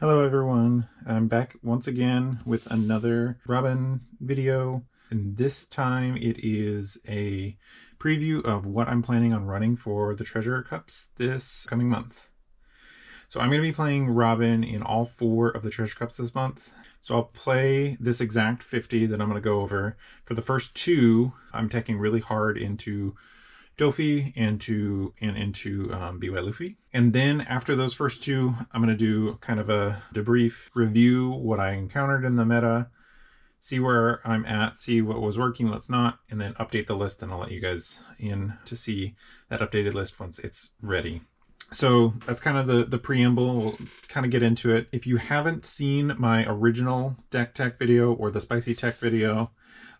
Hello everyone, I'm back once again with another Robin video, and this time it is a preview of what I'm planning on running for the Treasure Cups this coming month. So I'm going to be playing Robin in all 4 of the Treasure Cups this month. So I'll play this exact 50 that I'm going to go over. For the first 2, I'm taking really hard into Doffy and into BY Luffy. And then after those first 2, I'm going to do kind of a debrief, review what I encountered in the meta, see where I'm at, see what was working, what's not, and then update the list, and I'll let you guys in to see that updated list once it's ready. So that's kind of the preamble. We'll kind of get into it. If you haven't seen my original deck tech video or the spicy tech video,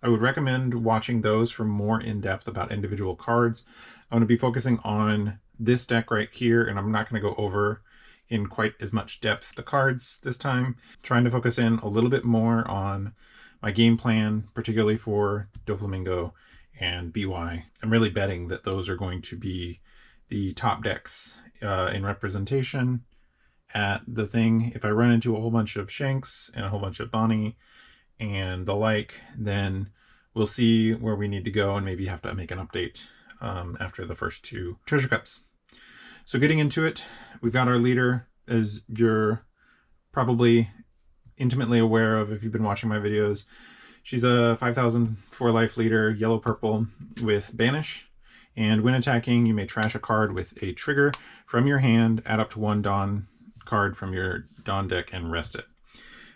I would recommend watching those for more in-depth about individual cards. I'm going to be focusing on this deck right here, and I'm not going to go over in quite as much depth the cards this time. Trying to focus in a little bit more on my game plan, particularly for Doflamingo and BY. I'm really betting that those are going to be the top decks in representation at the thing. If I run into a whole bunch of Shanks and a whole bunch of Bonnie and the like, then we'll see where we need to go and maybe have to make an update after the first 2 Treasure Cups. So getting into it, we've got our leader, as you're probably intimately aware of if you've been watching my videos. She's a 5,000 4-life leader, yellow-purple with Banish. And when attacking, you may trash a card with a trigger from your hand, add up to 1 Dawn card from your Dawn deck, and rest it.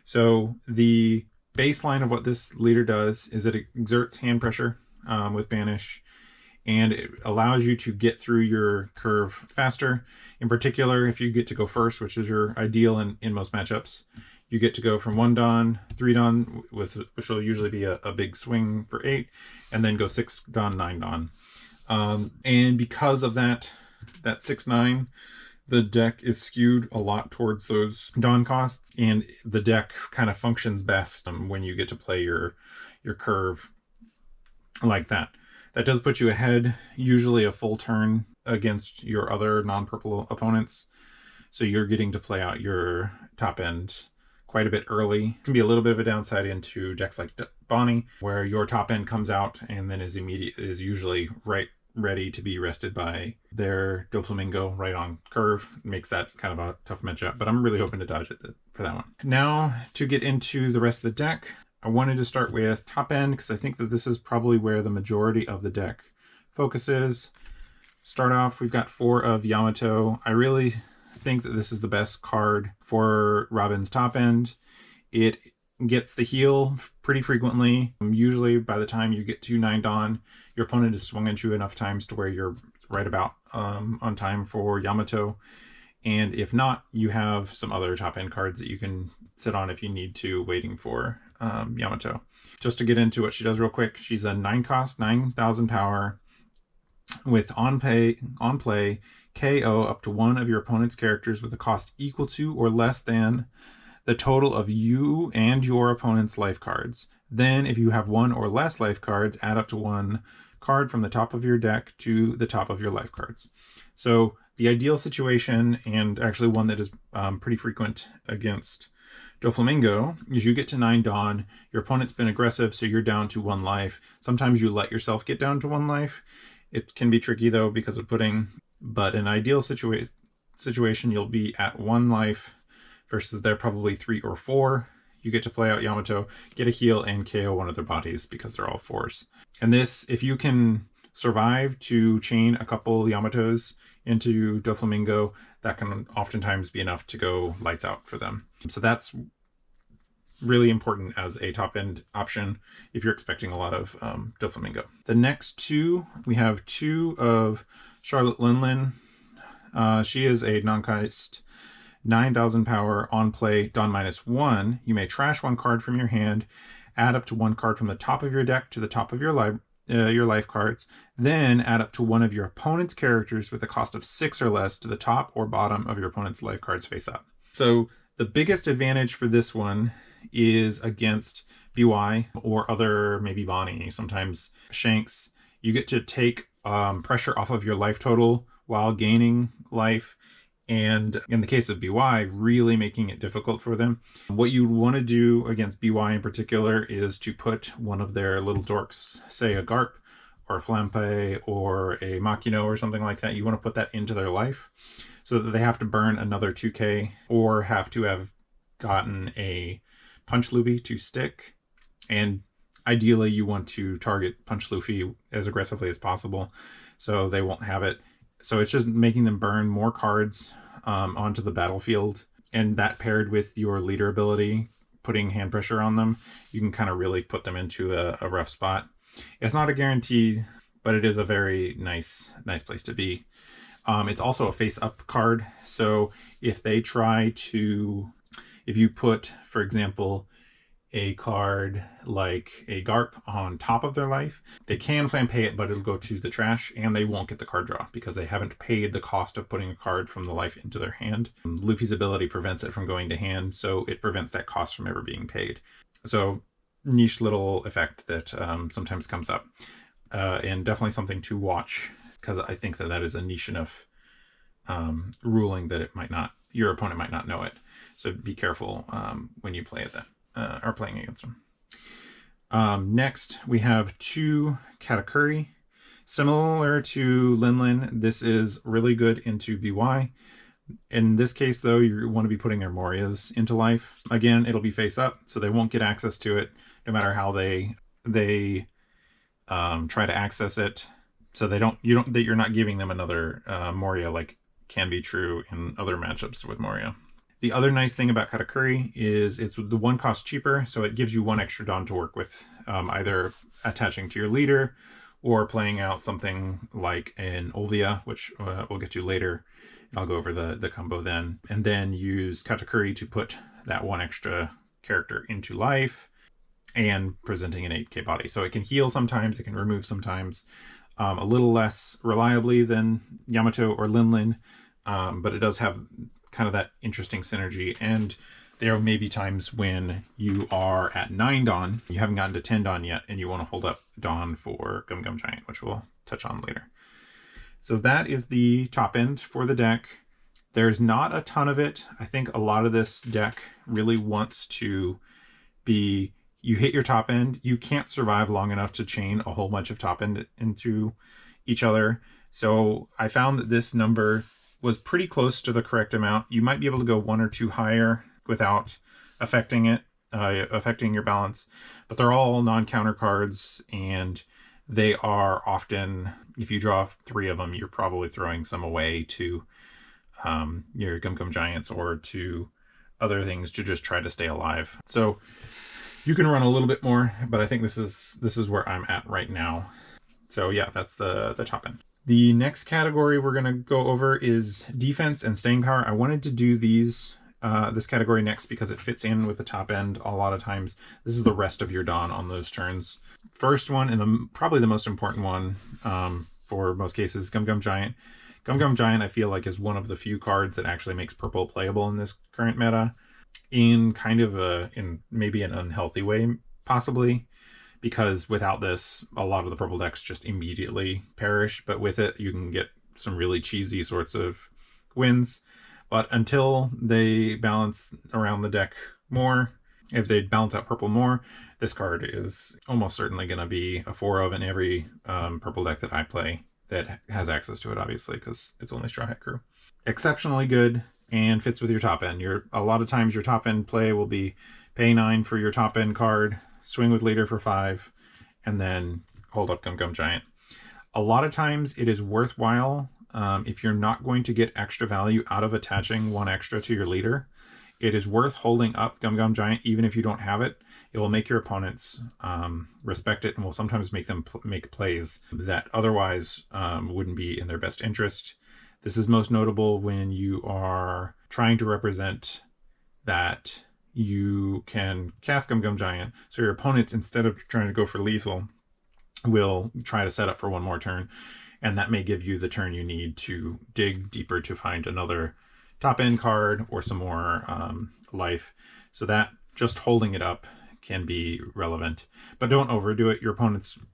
So the baseline of what this leader does is it exerts hand pressure with Banish, and it allows you to get through your curve faster. In particular, if you get to go first, which is your ideal in most matchups, you get to go from 1 Dawn, 3 Dawn, which will usually be a big swing for 8, and then go 6 Dawn, 9 Dawn. And because of that 6/9, the deck is skewed a lot towards those Dawn costs, and the deck kind of functions best when you get to play your curve like that. That does put you ahead, usually a full turn against your other non-purple opponents. So you're getting to play out your top end quite a bit early. It can be a little bit of a downside into decks like Bonnie, where your top end comes out and then is usually right ready to be rested by their Doflamingo right on curve. Makes that kind of a tough matchup, but I'm really hoping to dodge it for that one. Now to get into the rest of the deck, I wanted to start with top end because I think that this is probably where the majority of the deck focuses. Start off, we've got 4 of Yamato. I really think that this is the best card for Robin's top end. It gets the heal pretty frequently. Usually by the time you get to 9 Dawn, your opponent has swung at you enough times to where you're right about on time for Yamato. And if not, you have some other top end cards that you can sit on if you need to, waiting for Yamato. Just to get into what she does real quick, she's a 9 cost, 9,000 power with on play KO up to 1 of your opponent's characters with a cost equal to or less than the total of you and your opponent's life cards. Then if you have 1 or less life cards, add up to 1 card from the top of your deck to the top of your life cards. So the ideal situation, and actually one that is pretty frequent against Doflamingo, is you get to 9 Dawn, your opponent's been aggressive, so you're down to 1 life. Sometimes you let yourself get down to 1 life. It can be tricky though because of pudding, but in an ideal situation, you'll be at 1 life versus they're probably 3 or 4. You get to play out Yamato, get a heal, and KO one of their bodies because they're all 4s. And this, if you can survive to chain a couple Yamatos into Doflamingo, that can oftentimes be enough to go lights out for them. So that's really important as a top end option if you're expecting a lot of Doflamingo. The next 2, we have 2 of Charlotte Linlin. She is a non-cost 9,000 power on play Dawn -1. You may trash 1 card from your hand, add up to 1 card from the top of your deck to the top of your life cards, then add up to 1 of your opponent's characters with a cost of 6 or less to the top or bottom of your opponent's life cards face up. So the biggest advantage for this one is against BY or other, maybe Bonnie, sometimes Shanks. You get to take pressure off of your life total while gaining life And in the case of BY, really making it difficult for them. What you want to do against BY in particular is to put one of their little dorks, say a Garp or a Flampe or a Makino or something like that. You want to put that into their life so that they have to burn another 2k or have to have gotten a Punch Luffy to stick. And ideally you want to target Punch Luffy as aggressively as possible so they won't have it. So it's just making them burn more cards onto the battlefield. And that paired with your leader ability, putting hand pressure on them, you can kind of really put them into a rough spot. It's not a guarantee, but it is a very nice place to be. It's also a face-up card. So if they try to, if you put, for example, a card like a Garp on top of their life, they can plan pay it, but it'll go to the trash and they won't get the card draw because they haven't paid the cost of putting a card from the life into their hand. Luffy's ability prevents it from going to hand, so it prevents that cost from ever being paid. So niche little effect that sometimes comes up, and definitely something to watch because I think that is a niche enough ruling that it might not, your opponent might not know it. So be careful when you play that. Are playing against them. Next, we have 2 Katakuri. Similar to Linlin, this is really good into BY. In this case, though, you want to be putting their Morias into life. Again, it'll be face up, so they won't get access to it, no matter how they try to access it. So you're not giving them another Moria like can be true in other matchups with Moria. The other nice thing about Katakuri is it's the 1 cost cheaper, so it gives you 1 extra Don to work with, either attaching to your leader or playing out something like an Olvia, which we'll get to later. I'll go over the combo then. And then use Katakuri to put that 1 extra character into life and presenting an 8k body. So it can heal sometimes, it can remove sometimes, a little less reliably than Yamato or Linlin, but it does have kind of that interesting synergy. And there may be times when you are at 9 Dawn, you haven't gotten to 10 Dawn yet, and you want to hold up Dawn for Gum Gum Giant, which we'll touch on later. So that is the top end for the deck. There's not a ton of it. I think a lot of this deck really wants to be, you hit your top end, you can't survive long enough to chain a whole bunch of top end into each other. So I found that this number was pretty close to the correct amount. You might be able to go 1 or 2 higher without affecting your balance, but they're all non-counter cards, and they are often, if you draw 3 of them, you're probably throwing some away to your Gum Gum Giants or to other things to just try to stay alive. So you can run a little bit more, but I think this is where I'm at right now. So yeah, that's the top end. The next category we're going to go over is defense and staying power. I wanted to do this category next because it fits in with the top end a lot of times. This is the rest of your Dawn on those turns. First one, and probably the most important one for most cases, Gum Gum Giant. Gum Gum Giant, I feel like, is one of the few cards that actually makes purple playable in this current meta in kind of in maybe an unhealthy way, possibly. Because without this, a lot of the purple decks just immediately perish. But with it, you can get some really cheesy sorts of wins. But until they balance around the deck more, if they balance out purple more, this card is almost certainly going to be a 4 of in every purple deck that I play that has access to it, obviously, because it's only Straw Hat Crew. Exceptionally good and fits with your top end. A lot of times your top end play will be pay 9 for your top end card, swing with leader for 5, and then hold up Gum Gum Giant. A lot of times it is worthwhile, if you're not going to get extra value out of attaching 1 extra to your leader, it is worth holding up Gum Gum Giant even if you don't have it. It will make your opponents respect it and will sometimes make them make plays that otherwise wouldn't be in their best interest. This is most notable when you are trying to represent that you can cast Gum Gum Giant, so your opponents, instead of trying to go for lethal, will try to set up for 1 more turn, and that may give you the turn you need to dig deeper to find another top end card or some more life. So that just holding it up can be relevant, but don't overdo it.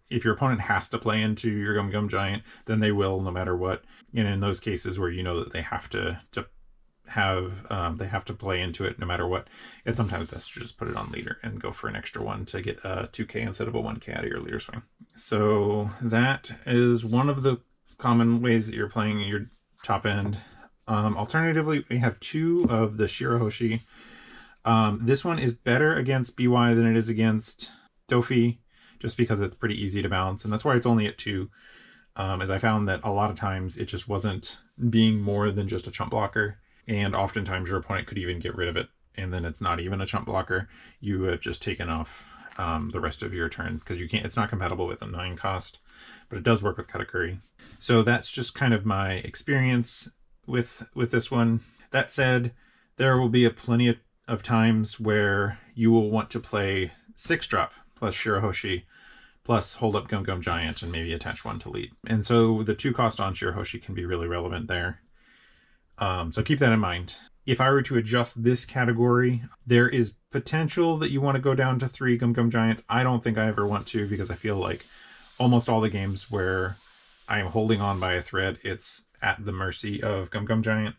If your opponent has to play into your Gum Gum Giant, then they will, no matter what. And in those cases where you know that they have to they have to play into it no matter what. It's sometimes best to just put it on leader and go for an extra one to get a 2k instead of a 1k out of your leader swing. So that is one of the common ways that you're playing your top end. Alternatively, we have 2 of the Shirahoshi. This one is better against BY than it is against Doffy, just because it's pretty easy to balance, and that's why it's only at 2. As I found that a lot of times it just wasn't being more than just a chump blocker, and oftentimes your opponent could even get rid of it, and then it's not even a chump blocker. You have just taken off the rest of your turn, because you can't. It's not compatible with a 9 cost, but it does work with Katakuri. So that's just kind of my experience with this one. That said, there will be plenty of times where you will want to play 6-drop plus Shirahoshi plus hold up Gum Gum Giant and maybe attach 1 to lead. And so the 2 cost on Shirahoshi can be really relevant there. So keep that in mind. If I were to adjust this category, there is potential that you want to go down to 3 Gum Gum Giants. I don't think I ever want to, because I feel like almost all the games where I am holding on by a thread, it's at the mercy of Gum Gum Giant.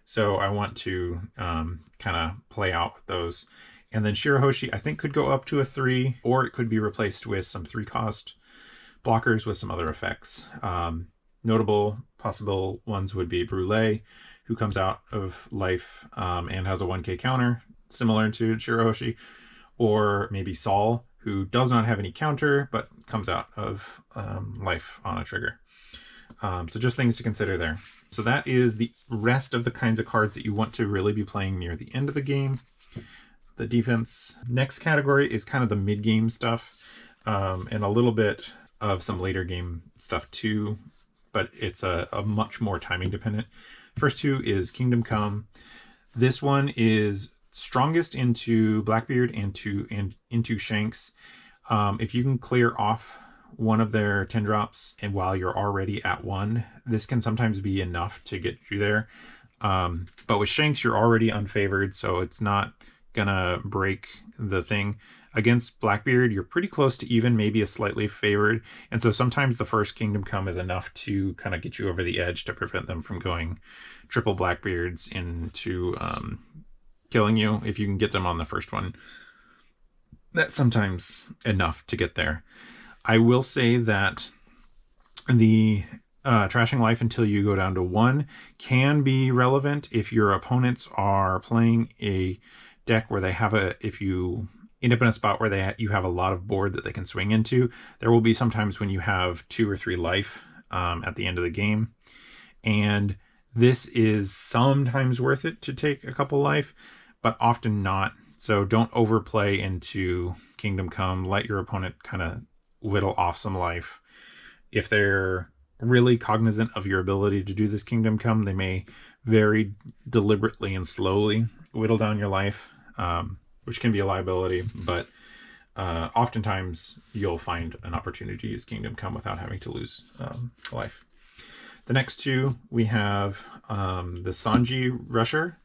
So I want to kind of play out with those. And then Shirahoshi, I think, could go up to a 3, or it could be replaced with some 3-cost blockers with some other effects. Notable possible ones would be Brûlé, who comes out of life and has a 1k counter, similar to Shirahoshi, or maybe Saul, who does not have any counter, but comes out of life on a trigger. So just things to consider there. So that is the rest of the kinds of cards that you want to really be playing near the end of the game. The defense. Next category is kind of the mid-game stuff, and a little bit of some later game stuff too, but it's a much more timing dependent. First 2 is Kingdom Come. This one is strongest into Blackbeard and into Shanks. If you can clear off one of their 10 drops, and while you're already at 1, this can sometimes be enough to get you there. But with Shanks, you're already unfavored, so it's not gonna break the thing. Against Blackbeard, you're pretty close to even, maybe a slightly favored, and so sometimes the first Kingdom Come is enough to kind of get you over the edge to prevent them from going triple Blackbeards into killing you. If you can get them on the first one, that's sometimes enough to get there. I will say that the trashing life until you go down to 1 can be relevant if your opponents are playing a deck where they have if you end up in a spot where you have a lot of board that they can swing into. There will be sometimes when you have 2 or 3 life at the end of the game, and this is sometimes worth it to take a couple life, but often not. So don't overplay into Kingdom Come. Let your opponent kind of whittle off some life. If they're really cognizant of your ability to do this Kingdom Come, they may very deliberately and slowly whittle down your life, which can be a liability, but oftentimes you'll find an opportunity to use Kingdom Come without having to lose life. The next 2, we have the Sanji Rusher.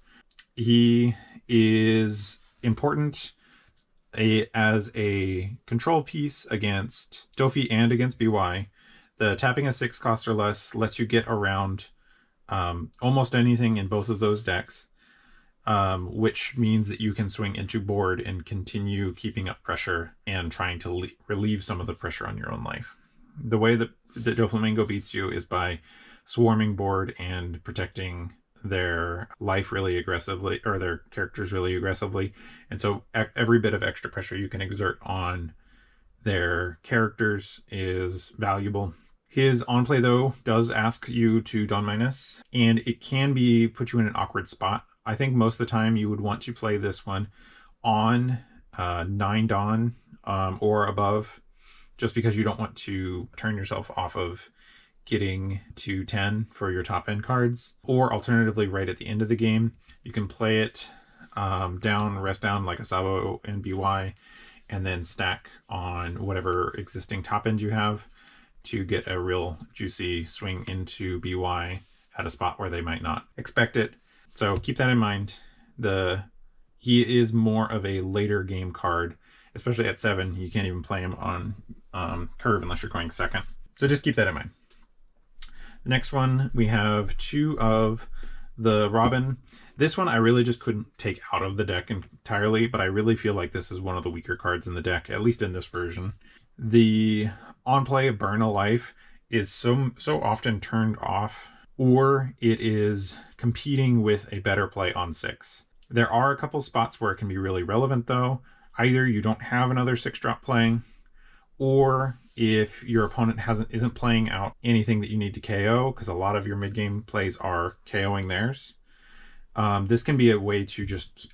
He is important as a control piece against Doffy and against BY. The tapping a 6 cost or less lets you get around almost anything in both of those decks, which means that you can swing into board and continue keeping up pressure and trying to relieve some of the pressure on your own life. The way that Doflamingo beats you is by swarming board and protecting their life really aggressively, or their characters really aggressively. And so every bit of extra pressure you can exert on their characters is valuable. His on play, though, does ask you to Dawn Minus, and it can put you in an awkward spot. I think most of the time you would want to play this one on 9 Dawn or above, just because you don't want to turn yourself off of getting to 10 for your top end cards. Or alternatively, right at the end of the game, you can play it down, rest down like a Sabo and BY, and then stack on whatever existing top end you have to get a real juicy swing into BY at a spot where they might not expect it. So keep that in mind. He is more of a later game card, especially at 7. You can't even play him on curve unless you're going second. So just keep that in mind. The next one, we have 2 of the Robin. This one I really just couldn't take out of the deck entirely, but I really feel like this is one of the weaker cards in the deck, at least in this version. The on-play Burn a Life is so often turned off, or it is competing with a better play on 6. There are a couple spots where it can be really relevant though. Either you don't have another 6-drop playing, or if your opponent isn't playing out anything that you need to KO, because a lot of your mid-game plays are KOing theirs. This can be a way to just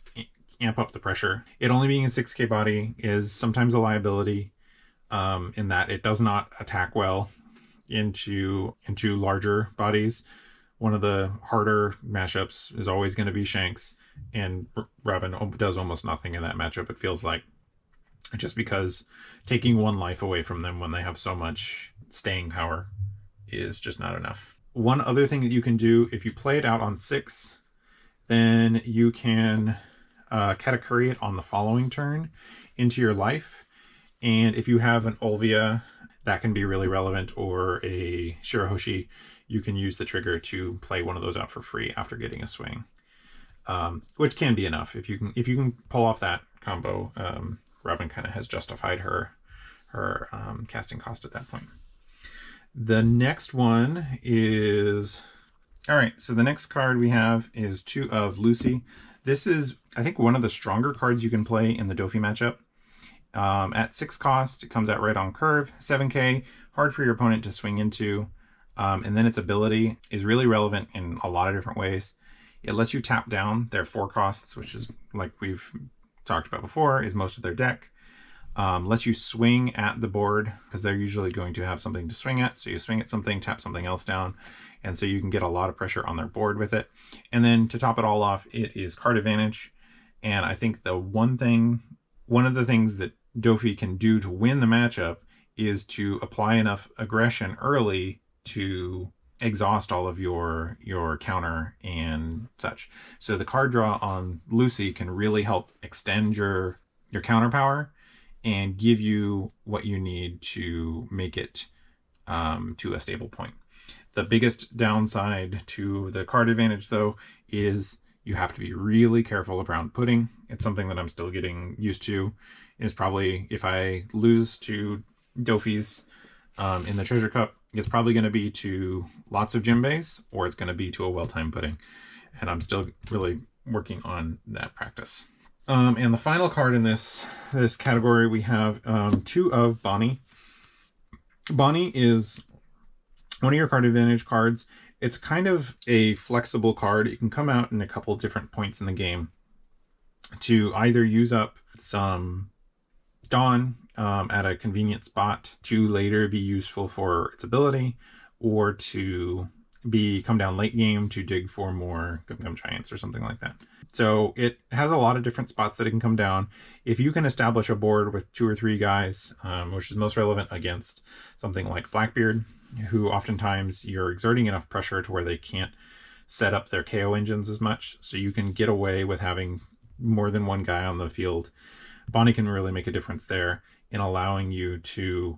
amp up the pressure. It only being a 6k body is sometimes a liability, in that it does not attack well into larger bodies. One of the harder matchups is always going to be Shanks, and Robin does almost nothing in that matchup, it feels like, just because taking 1 life away from them when they have so much staying power is just not enough. One other thing that you can do, if you play it out on 6, then you can Katakuri it on the following turn into your life. And if you have an Olvia, that can be really relevant, or a Shirahoshi, you can use the trigger to play one of those out for free after getting a swing, which can be enough. If you can pull off that combo, Robin kind of has justified her casting cost at that point. The next one is... All right, so the next card we have is 2 of Lucy. This is, I think, one of the stronger cards you can play in the Doffy matchup. At 6 cost, it comes out right on curve. 7k, hard for your opponent to swing into. And then its ability is really relevant in a lot of different ways. It lets you tap down their 4 costs, which is, like we've talked about before, is most of their deck. Lets you swing at the board, because they're usually going to have something to swing at. So you swing at something, tap something else down, and so you can get a lot of pressure on their board with it. And then to top it all off, it is card advantage. And I think one of the things that Doffy can do to win the matchup is to apply enough aggression early to exhaust all of your counter and such. So the card draw on Lucy can really help extend your counter power and give you what you need to make it to a stable point. The biggest downside to the card advantage, though, is you have to be really careful around putting. It's something that I'm still getting used to. It's probably, if I lose to Doffy's in the Treasure Cup, it's probably going to be to lots of Jimbei's, or it's going to be to a well-timed pudding. And I'm still really working on that practice. And the final card in this category, we have 2 of Bonnie. Bonnie is one of your card advantage cards. It's kind of a flexible card. It can come out in a couple different points in the game to either use up some Dawn at a convenient spot to later be useful for its ability, or to come down late game to dig for more Gum Giants or something like that. So it has a lot of different spots that it can come down. If you can establish a board with 2 or 3 guys, which is most relevant against something like Blackbeard, who oftentimes you're exerting enough pressure to where they can't set up their KO engines as much, so you can get away with having more than 1 guy on the field. Bonnie can really make a difference there in allowing you to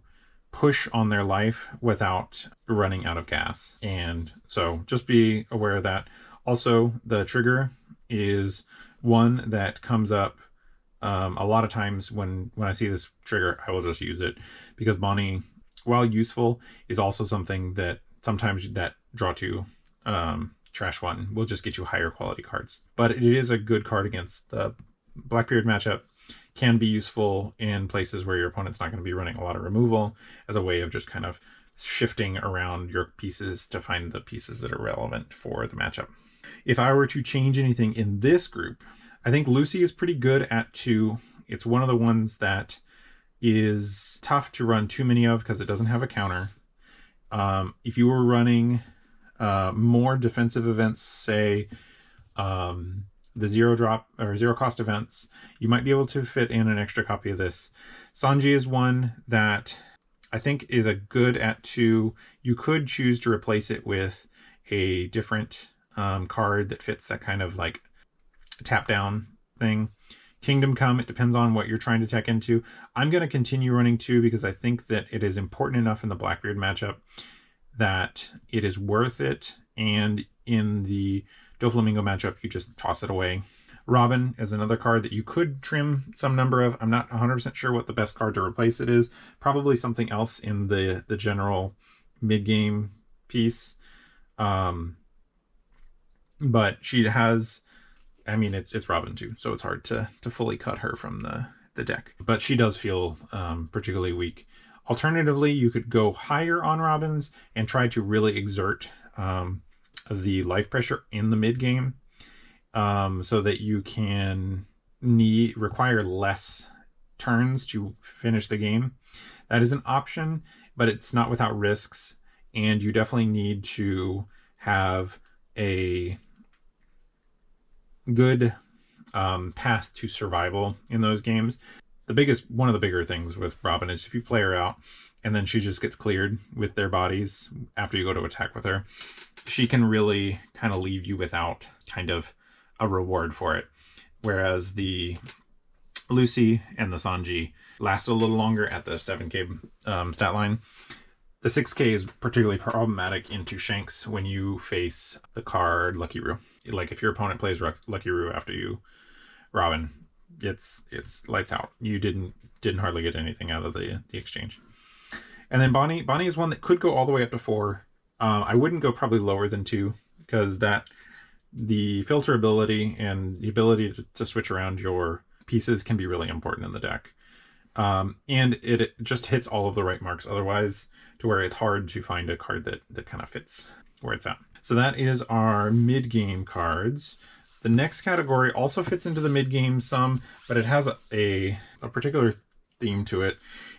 push on their life without running out of gas. And so just be aware of that. Also, the trigger is one that comes up a lot of times. When I see this trigger, I will just use it, because Bonnie, while useful, is also something that sometimes that draw to trash one will just get you higher quality cards. But it is a good card against the Blackbeard matchup. Can be useful in places where your opponent's not going to be running a lot of removal, as a way of just kind of shifting around your pieces to find the pieces that are relevant for the matchup. If I were to change anything in this group, I think Lucy is pretty good at 2. It's one of the ones that is tough to run too many of because it doesn't have a counter. If you were running more defensive events, say the 0-drop or 0-cost events, you might be able to fit in an extra copy of this. Sanji is one that I think is a good at 2. You could choose to replace it with a different card that fits that kind of like tap down thing. Kingdom Come, it depends on what you're trying to tech into. I'm going to continue running 2 because I think that it is important enough in the Blackbeard matchup that it is worth it. And in the Doflamingo matchup, you just toss it away. Robin is another card that you could trim some number of. I'm not 100% sure what the best card to replace it is. Probably something else in the general mid-game piece. But she has, I mean, it's Robin too, so it's hard to fully cut her from the deck. But she does feel particularly weak. Alternatively, you could go higher on Robins and try to really exert the life pressure in the mid-game, so that you can require less turns to finish the game. That is an option, but it's not without risks, and you definitely need to have a good path to survival in those games. One of the bigger things with Robin is if you play her out and then she just gets cleared with their bodies after you go to attack with her, she can really kind of leave you without kind of a reward for it. Whereas the Lucy and the Sanji last a little longer at the 7k stat line. The 6k is particularly problematic into Shanks when you face the card Lucky Roo. Like if your opponent plays Lucky Roo after you Robin, it's lights out. You didn't hardly get anything out of the exchange. And then Bonnie is one that could go all the way up to 4. I wouldn't go probably lower than 2, because the filter ability and the ability to switch around your pieces can be really important in the deck. And it just hits all of the right marks otherwise, to where it's hard to find a card that kind of fits where it's at. So that is our mid-game cards. The next category also fits into the mid-game some, but it has a particular theme to it,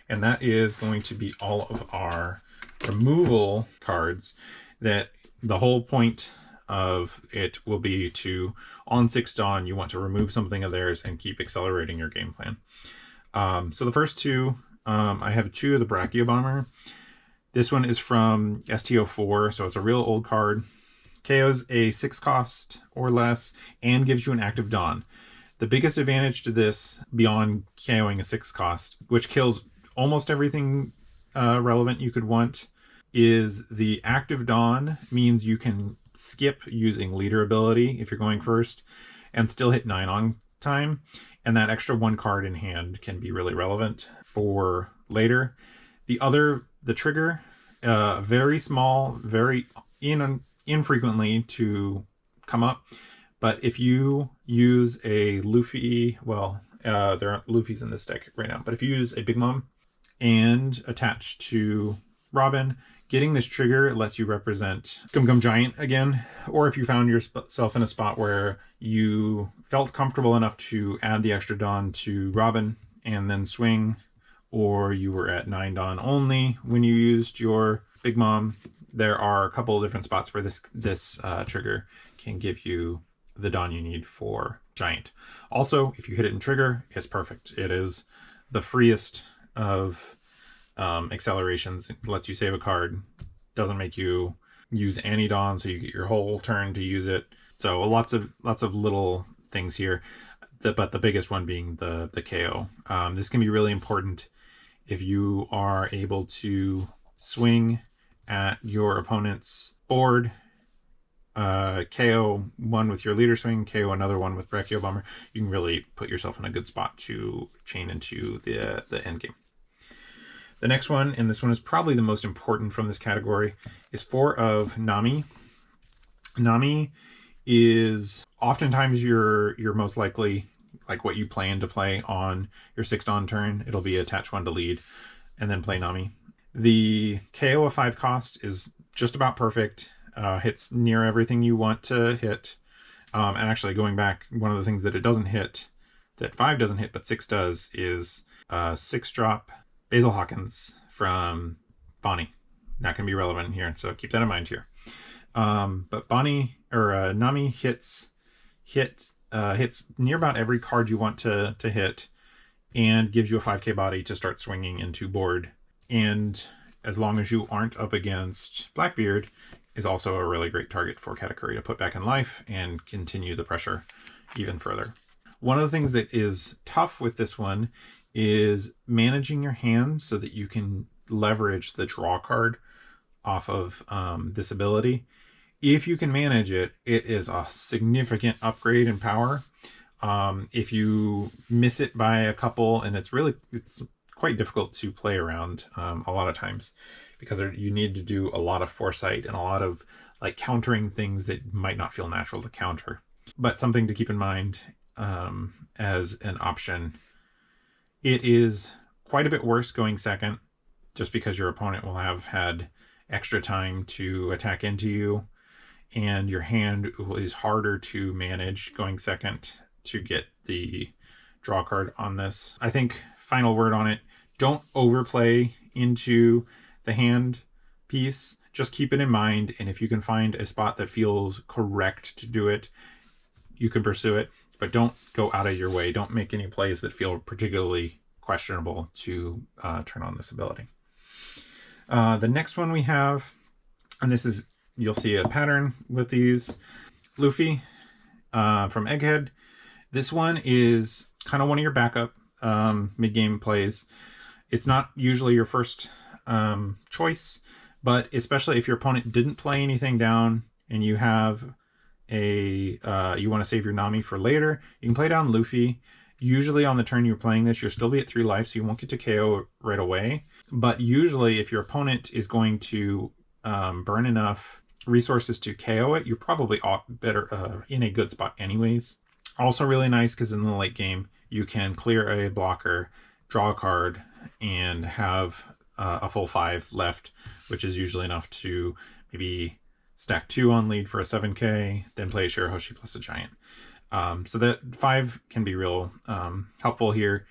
and that is going to be all of our removal cards. That the whole point of it will be to, on 6 Dawn, you want to remove something of theirs and keep accelerating your game plan. So the first two, I have 2 of the Brachio Bomber. This one is from STO4, so it's a real old card. KO's a 6 cost or less and gives you an active Dawn. The biggest advantage to this, beyond KOing a 6 cost, which kills almost everything relevant you could want, is the active Dawn means you can skip using leader ability if you're going first and still hit 9 on time. And that extra 1 card in hand can be really relevant for later. The trigger, very small, very infrequently to come up. But if you use a Luffy, well, there aren't Luffys in this deck right now, but if you use a Big Mom and attach to Robin, getting this trigger lets you represent Gum Gum Giant again. Or if you found yourself in a spot where you felt comfortable enough to add the extra Dawn to Robin and then swing, or you were at 9 Dawn only when you used your Big Mom, there are a couple of different spots where this trigger can give you the Dawn you need for Giant. Also, if you hit it in trigger, it's perfect. It is the freest of accelerations. It lets you save a card, doesn't make you use any Dawn, so you get your whole turn to use it. So lots of little things here, but the biggest one being the KO. This can be really important if you are able to swing at your opponent's board, KO one with your leader swing, KO another one with Brachio Bomber. You can really put yourself in a good spot to chain into the end game. The next one, and this one is probably the most important from this category, is 4 of Nami. Nami is oftentimes your most likely, like what you plan to play on your 6 Dawn turn. It'll be attach 1 to lead and then play Nami. The KO of 5 cost is just about perfect. Hits near everything you want to hit. And actually, going back, one of the things that it doesn't hit, that 5 doesn't hit, but 6 does, is 6-drop Basil Hawkins from Bonnie. That can be relevant here, so keep that in mind here. But Nami hits near about every card you want to hit, and gives you a 5k body to start swinging into board. And as long as you aren't up against Blackbeard, is also a really great target for Katakuri to put back in life and continue the pressure even further. One of the things that is tough with this one is managing your hand so that you can leverage the draw card off of this ability. if you can manage it, it is a significant upgrade in power. If you miss it by a couple, and it's quite difficult to play around a lot of times, because you need to do a lot of foresight and a lot of like countering things that might not feel natural to counter. But something to keep in mind as an option, it is quite a bit worse going second, just because your opponent will have had extra time to attack into you, and your hand is harder to manage going second to get the draw card on this. I think final word on it, don't overplay into the hand piece. Just keep it in mind, and if you can find a spot that feels correct to do it, you can pursue it, but don't go out of your way. Don't make any plays that feel particularly questionable to turn on this ability. The next one we have, and this is, you'll see a pattern with these, Luffy from Egghead. This one is kind of one of your backup mid-game plays. It's not usually your first choice, but especially if your opponent didn't play anything down and you have you want to save your Nami for later, you can play down Luffy. Usually on the turn you're playing this, you'll still be at 3 life, so you won't get to KO right away. But usually if your opponent is going to burn enough resources to KO it, you're probably better in a good spot anyways. Also really nice because in the late game, you can clear a blocker, draw a card, and have a full 5 left, which is usually enough to maybe stack 2 on lead for a 7k, then play a Shirahoshi plus a giant. So that 5 can be real helpful here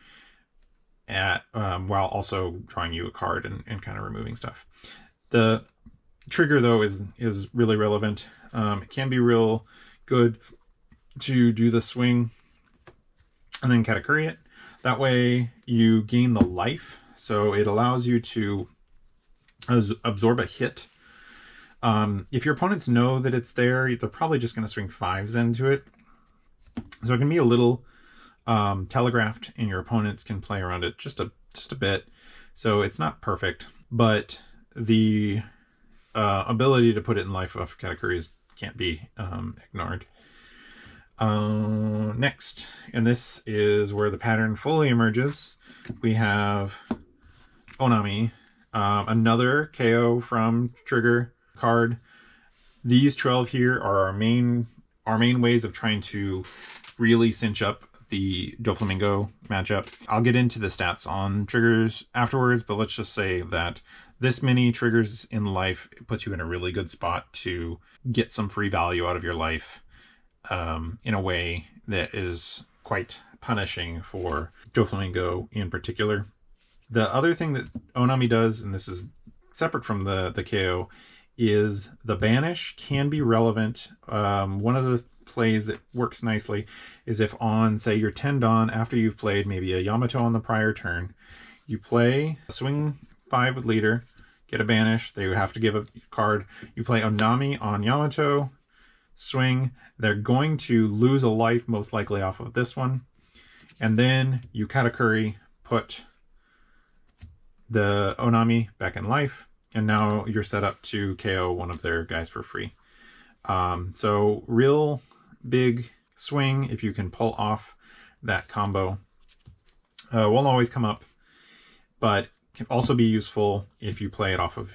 while also drawing you a card and kind of removing stuff. The trigger though is really relevant. It can be real good to do the swing and then Katakuri it. That way you gain the life, so it allows you to absorb a hit. If your opponents know that it's there, they're probably just going to swing 5s into it. So it can be a little telegraphed, and your opponents can play around it just a bit. So it's not perfect, but the ability to put it in life of Katakuris can't be ignored. Next, and this is where the pattern fully emerges, we have Onami, another KO from trigger card. These 12 here are our main ways of trying to really cinch up the Doflamingo matchup. I'll get into the stats on triggers afterwards, but let's just say that this many triggers in life puts you in a really good spot to get some free value out of your life in a way that is quite punishing for Doflamingo in particular. The other thing that Onami does, and this is separate from the KO, is the banish can be relevant. One of the plays that works nicely is if on, say, your 10 Dawn, after you've played maybe a Yamato on the prior turn, you play swing 5 with leader, get a banish, they would have to give a card. You play Onami on Yamato, swing, they're going to lose a life most likely off of this one, and then you Katakuri, put the Onami back in life, and now you're set up to KO one of their guys for free. So real big swing if you can pull off that combo. Won't always come up, but can also be useful if you play it off of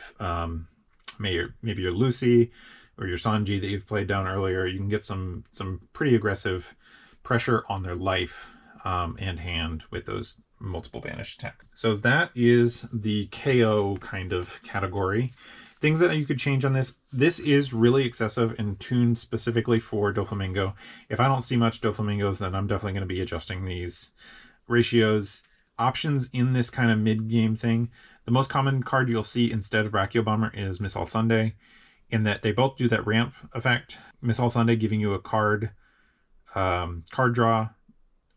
maybe your Lucy or your Sanji that you've played down earlier. You can get some pretty aggressive pressure on their life and hand with those multiple banish attacks. So that is the KO kind of category. Things that you could change on this. This is really excessive and tuned specifically for Doflamingo. If I don't see much Doflamingos, then I'm definitely going to be adjusting these ratios. Options in this kind of mid-game thing. The most common card you'll see instead of Brachio Bomber is Miss All Sunday, in that they both do that ramp effect. Miss All Sunday giving you a card draw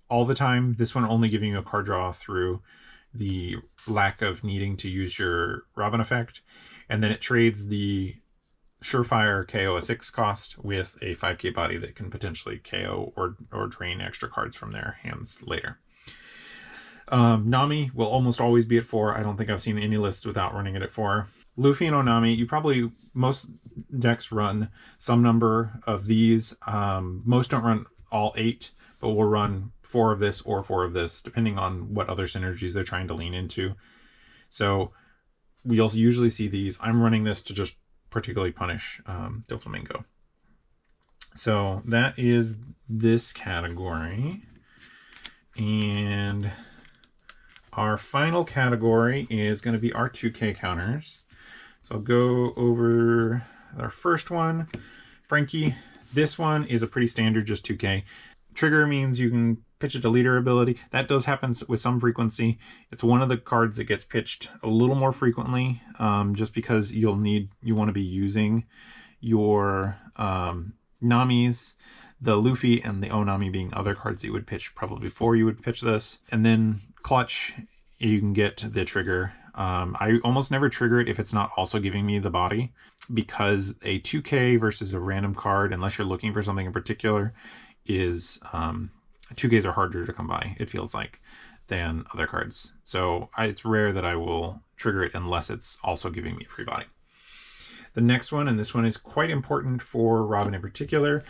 all the time. This one only giving you a card draw through the lack of needing to use your Robin effect. And then it trades the Surefire KO a 6 cost with a 5k body that can potentially KO or drain extra cards from their hands later. Nami will almost always be at 4. I don't think I've seen any list without running it at 4. Luffy and Onami, you probably, most decks run some number of these. Most don't run all 8, but will run 4 of this or 4 of this, depending on what other synergies they're trying to lean into. So we'll usually see these. I'm running this to just particularly punish Doflamingo. So that is this category. And our final category is going to be our 2K counters. So I'll go over our first one, Frankie. This one is a pretty standard, just 2K. Trigger means you can pitch it to leader ability. That does happen with some frequency. It's one of the cards that gets pitched a little more frequently, just because you want to be using your Namis, the Luffy and the Onami being other cards you would pitch probably before you would pitch this. And then clutch, you can get the trigger. I almost never trigger it if it's not also giving me the body, because a 2K versus a random card, unless you're looking for something in particular, is 2Ks are harder to come by, it feels like, than other cards. So it's rare that I will trigger it unless it's also giving me a free body. The next one, and this one is quite important for Robin in particular,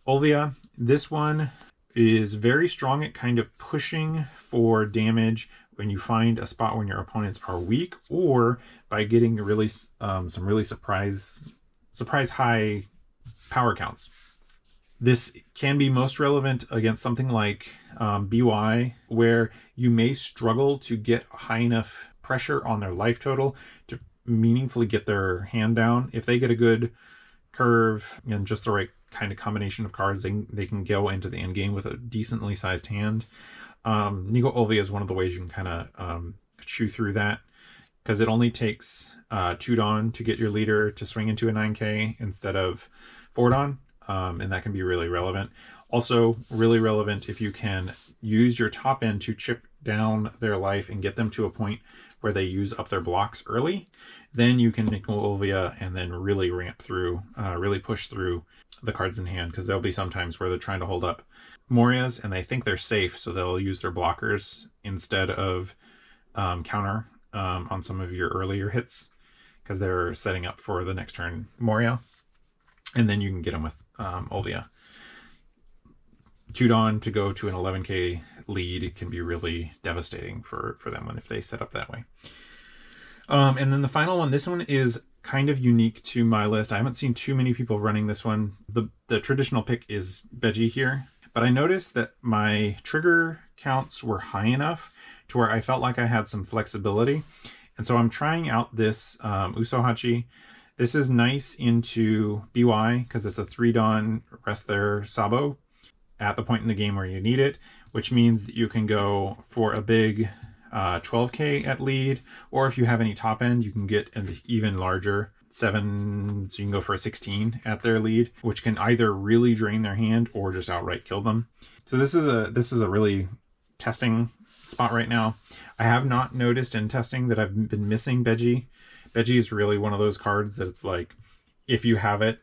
Olvia. This one is very strong at kind of pushing for damage when you find a spot when your opponents are weak, or by getting really some really surprise high power counts. This can be most relevant against something like BY, where you may struggle to get high enough pressure on their life total to meaningfully get their hand down. If they get a good curve and just the right kind of combination of cards, they can go into the end game with a decently sized hand. Nico Olvia is one of the ways you can kind of chew through that, because it only takes 2 Dawn to get your leader to swing into a 9K instead of 4 Dawn, and that can be really relevant. Also really relevant if you can use your top end to chip down their life and get them to a point where they use up their blocks early. Then you can Nico Olvia and then really ramp through, really push through the cards in hand, because there'll be some times where they're trying to hold up Morias and they think they're safe, so they'll use their blockers instead of counter on some of your earlier hits, because they're setting up for the next turn Moria, and then you can get them with Olvia. 2 Dawn to go to an 11K lead, it can be really devastating for them if they set up that way. And then the final one, this one is kind of unique to my list. I haven't seen too many people running this one. The traditional pick is Beji here, but I noticed that my trigger counts were high enough to where I felt like I had some flexibility. And so I'm trying out this Usohachi. This is nice into BY because it's a 3 Dawn rest their Sabo at the point in the game where you need it, which means that you can go for a big 12K at lead, or if you have any top end, you can get an even larger 7, so you can go for a 16 at their lead, which can either really drain their hand or just outright kill them. So this is a really testing spot right now. I have not noticed in testing that I've been missing Beji. Beji is really one of those cards that it's like, if you have it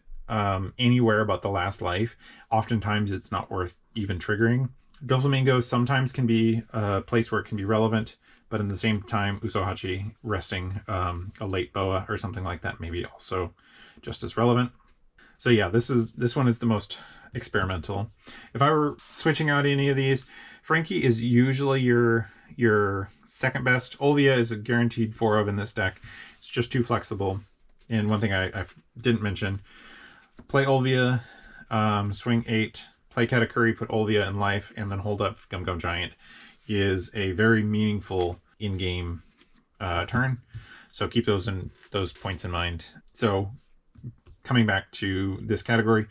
anywhere but the last life, oftentimes it's not worth even triggering. Doflamingo sometimes can be a place where it can be relevant, but in the same time, Usohachi resting a late boa or something like that may be also just as relevant. So yeah, this one is the most experimental. If I were switching out any of these, Frankie is usually your second best. Olvia is a guaranteed 4 of in this deck. It's just too flexible. And one thing I didn't mention, play Olvia, swing 8, play Katakuri, put Olvia in life, and then hold up Gum Gum Giant is a very meaningful in-game turn. So keep those points in mind. So coming back to this category,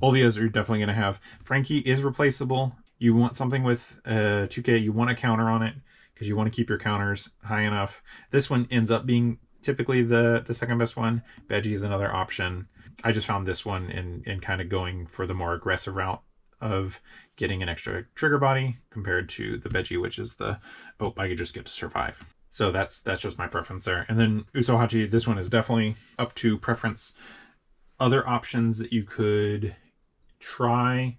Olvias are definitely going to have. Frankie is replaceable. You want something with 2K, you want a counter on it because you want to keep your counters high enough. This one ends up being typically the second best one. Beji is another option. I just found this one in kind of going for the more aggressive route of getting an extra trigger body compared to the Beji, which is the, oh, I could just get to survive. So that's just my preference there. And then Usohachi, this one is definitely up to preference. Other options that you could try,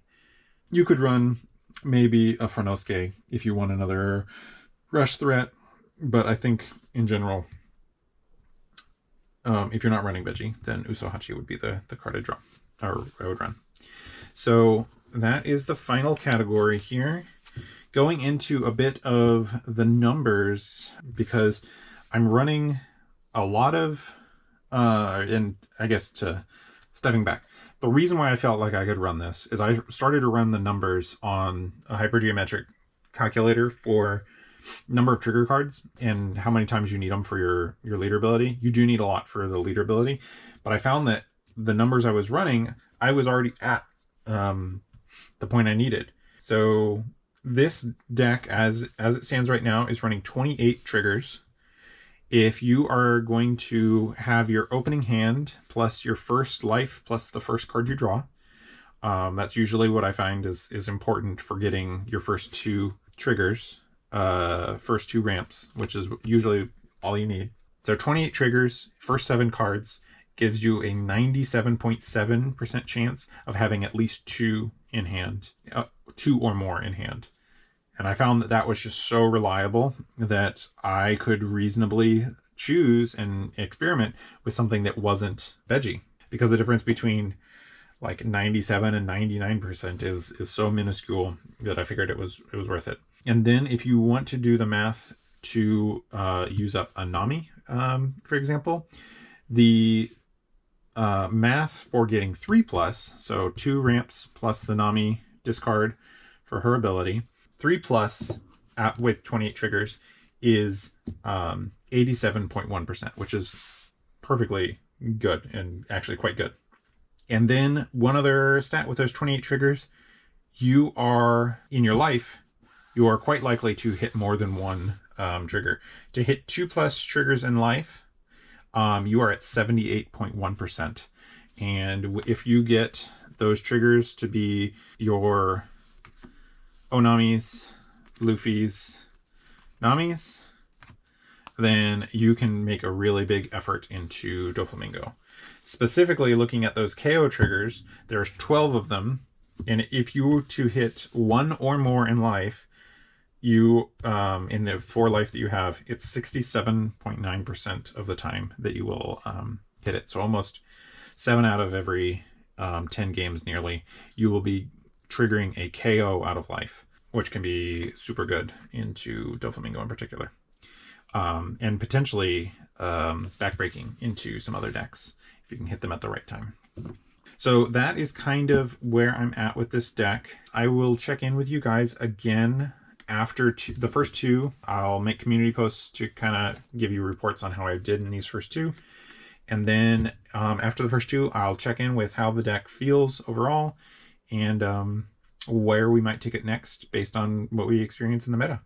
you could run maybe a Fronosuke if you want another rush threat, but I think in general If you're not running Veggie, then Usohachi would be the card I draw, or I would run. So that is the final category here. Going into a bit of the numbers, because I'm running a lot of, and I guess stepping back, the reason why I felt like I could run this is I started to run the numbers on a hypergeometric calculator for number of trigger cards and how many times you need them for your leader ability. You do need a lot for the leader ability, but I found that the numbers I was running, I was already at the point I needed. So this deck, as it stands right now, is running 28 triggers. If you are going to have your opening hand plus your first life plus the first card you draw, that's usually what I find is important for getting your first 2 triggers, first 2 ramps, which is usually all you need. So 28 triggers, first 7 cards, gives you a 97.7% chance of having at least 2 in hand, 2 or more in hand. And I found that that was just so reliable that I could reasonably choose and experiment with something that wasn't Veggie, because the difference between like 97 and 99% is so minuscule that I figured it was worth it. And then if you want to do the math to use up a Nami, for example, the math for getting 3+, so 2 ramps plus the Nami discard for her ability, 3+ with 28 triggers is 87.1%, which is perfectly good and actually quite good. And then one other stat with those 28 triggers, you are, in your life, you are quite likely to hit more than one trigger. To hit 2+ triggers in life, you are at 78.1%. And if you get those triggers to be your Onamis, Luffy's, Namis, then you can make a really big effort into Doflamingo. Specifically looking at those KO triggers, there's 12 of them, and if you were to hit 1 or more in life, you in the 4 life that you have, it's 67.9% of the time that you will hit it. So almost 7 out of every 10 games nearly, you will be triggering a KO out of life, which can be super good into Doflamingo in particular. And potentially backbreaking into some other decks if you can hit them at the right time. So that is kind of where I'm at with this deck. I will check in with you guys again after the first 2. I'll make community posts to kind of give you reports on how I did in these first 2. And then after the first 2, I'll check in with how the deck feels overall and where we might take it next based on what we experience in the meta.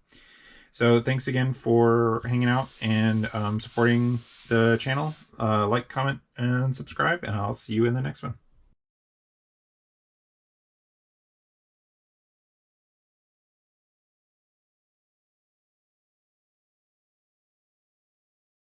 So thanks again for hanging out and supporting the channel. Like, comment, and subscribe, and I'll see you in the next one.